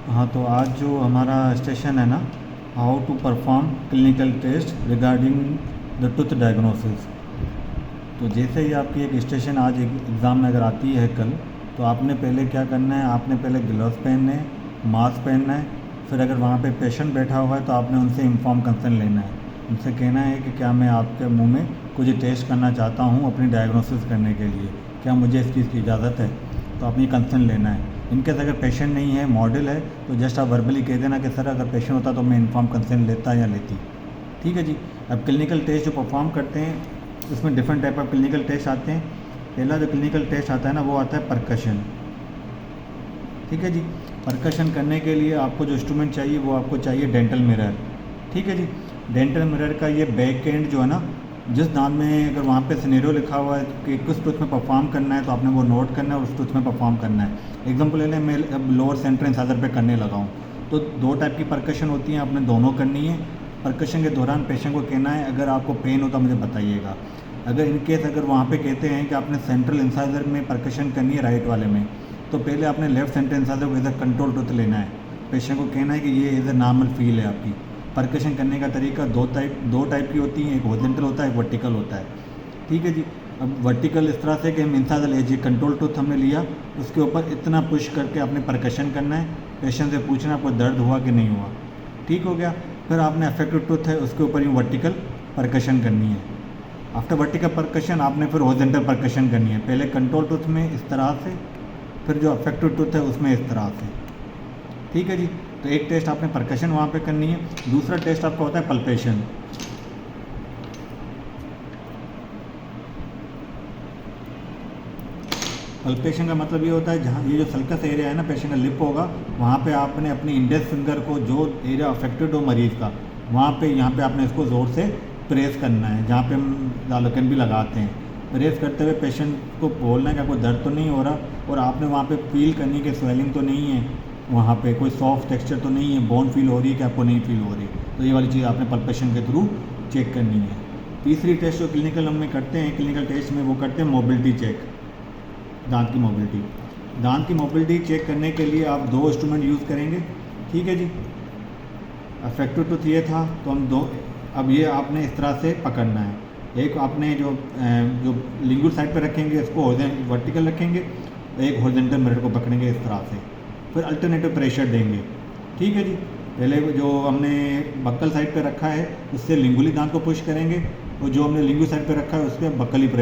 हाँ, तो आज जो हमारा स्टेशन है ना, how to perform clinical test regarding the tooth diagnosis. तो जैसे ही आपकी एक स्टेशन आज एग्ज़ाम में अगर आती है कल, तो आपने पहले क्या करना है, आपने पहले ग्लव्स पहनने हैं, मास्क पहनना है। फिर अगर वहाँ पे पेशेंट बैठा हुआ है तो आपने उनसे इन्फॉर्म कंसर्न लेना है। उनसे कहना है कि क्या मैं आपके मुंह में कुछ टेस्ट करना चाहता हूँ अपनी डायग्नोसिस करने के लिए, क्या मुझे इस चीज़ की इजाज़त है। तो आपने कंसर्न लेना है। इनकेस अगर पेशेंट नहीं है, मॉडल है, तो जस्ट आप वर्बली कह देना कि सर अगर पेशेंट होता तो मैं इन्फॉर्म कंसर्न लेता या लेती। ठीक है जी। अब क्लिनिकल टेस्ट जो परफॉर्म करते हैं, उसमें different type of clinical test आते हैं। पहला जो क्लिनिकल टेस्ट आता है ना, वो आता है परकशन। ठीक है जी। परकशन करने के लिए आपको जो इंस्ट्रूमेंट चाहिए वो आपको चाहिए डेंटल मिरर। ठीक है जी। डेंटल मिरर का ये बैक एंड जो है ना, जिस दांत में अगर वहाँ पे सिनेरियो लिखा हुआ है कि किस टूथ में परफॉर्म करना है, तो आपने वो नोट करना है और उस टूथ में परफॉर्म करना है। एग्जाम्पल ले लें, मैं अब लोअर सेंटर इंसाइजर पे करने लगा हूँ, तो दो टाइप की परकशन होती हैं, आपने दोनों करनी है। परकशन के दौरान पेशेंट को कहना है अगर आपको पेन होता मुझे बताइएगा। अगर इनकेस अगर वहाँ पे कहते हैं कि आपने सेंट्रल इंसाइजर में परकशन करनी है राइट वाले में, तो पहले आपने लेफ्ट सेंटर इंसाइजर को इधर कंट्रोल टूथ लेना है। पेशेंट को कहना है कि ये इधर नॉर्मल फील है आपकी। परकशन करने का तरीका दो टाइप की होती हैं, एक हॉरिजॉन्टल होता है, एक वर्टिकल होता है। ठीक है जी। अब वर्टिकल इस तरह से कि हम इंसाइजर एज कंट्रोल टूथ हमने लिया, उसके ऊपर इतना पुश करके आपने परकशन करना है। पेशेंट से पूछना आपको दर्द हुआ कि नहीं हुआ। ठीक हो गया। फिर आपने अफेक्टेड टूथ है उसके ऊपर यूँ वर्टिकल परकशन करनी है। आफ्टर वर्टिकल परकशन आपने फिर हॉरिजॉन्टल परकशन करनी है। पहले कंट्रोल टूथ में इस तरह से, फिर जो अफेक्टेड टूथ है उसमें इस तरह से। ठीक है जी। तो एक टेस्ट आपने परकशन वहाँ पे करनी है। दूसरा टेस्ट आपका होता है पल्पेशन। पल्पेशन का मतलब ये होता है जहाँ ये जो सल्कस एरिया है ना, पेशेंट का लिप होगा, वहाँ पे आपने अपनी इंडेक्स फिंगर को, जो एरिया अफेक्टेड हो मरीज़ का, वहाँ पे यहाँ पे आपने इसको ज़ोर से प्रेस करना है, जहाँ पे हम लालकन भी लगाते हैं। प्रेस करते हुए पेशेंट को बोलना है कि आपको दर्द तो नहीं हो रहा, और आपने वहाँ पे फील करनी कि स्वेलिंग तो नहीं है, वहाँ पे कोई सॉफ्ट टेक्सचर तो नहीं है, बोन फील हो रही है कि आपको नहीं फील हो रही। तो ये वाली चीज़ आपने पल्पेशन के थ्रू चेक करनी है। तीसरी टेस्ट जो क्लिनिकल हम में करते हैं, क्लिनिकल टेस्ट में वो करते हैं मोबिलिटी चेक, दांत की मोबिलिटी। दांत की मोबिलिटी चेक करने के लिए आप दो इंस्ट्रूमेंट यूज़ करेंगे। ठीक है जी। अफेक्टेड टूथ ये था, तो हम दो, अब ये आपने इस तरह से पकड़ना है। एक आपने जो लिंगुअल साइड पर रखेंगे, इसको वर्टिकल रखेंगे, एक हॉरिजॉन्टल मिरर को पकड़ेंगे इस तरह से। फिर अल्टरनेटिव प्रेशर देंगे। ठीक है जी। पहले जो हमने बक्कल साइड पे रखा है उससे लिंगुअली दांत को पुश करेंगे, और जो हमने लिंगुअल साइड पे रखा है उस पर बक्कली प्रेशर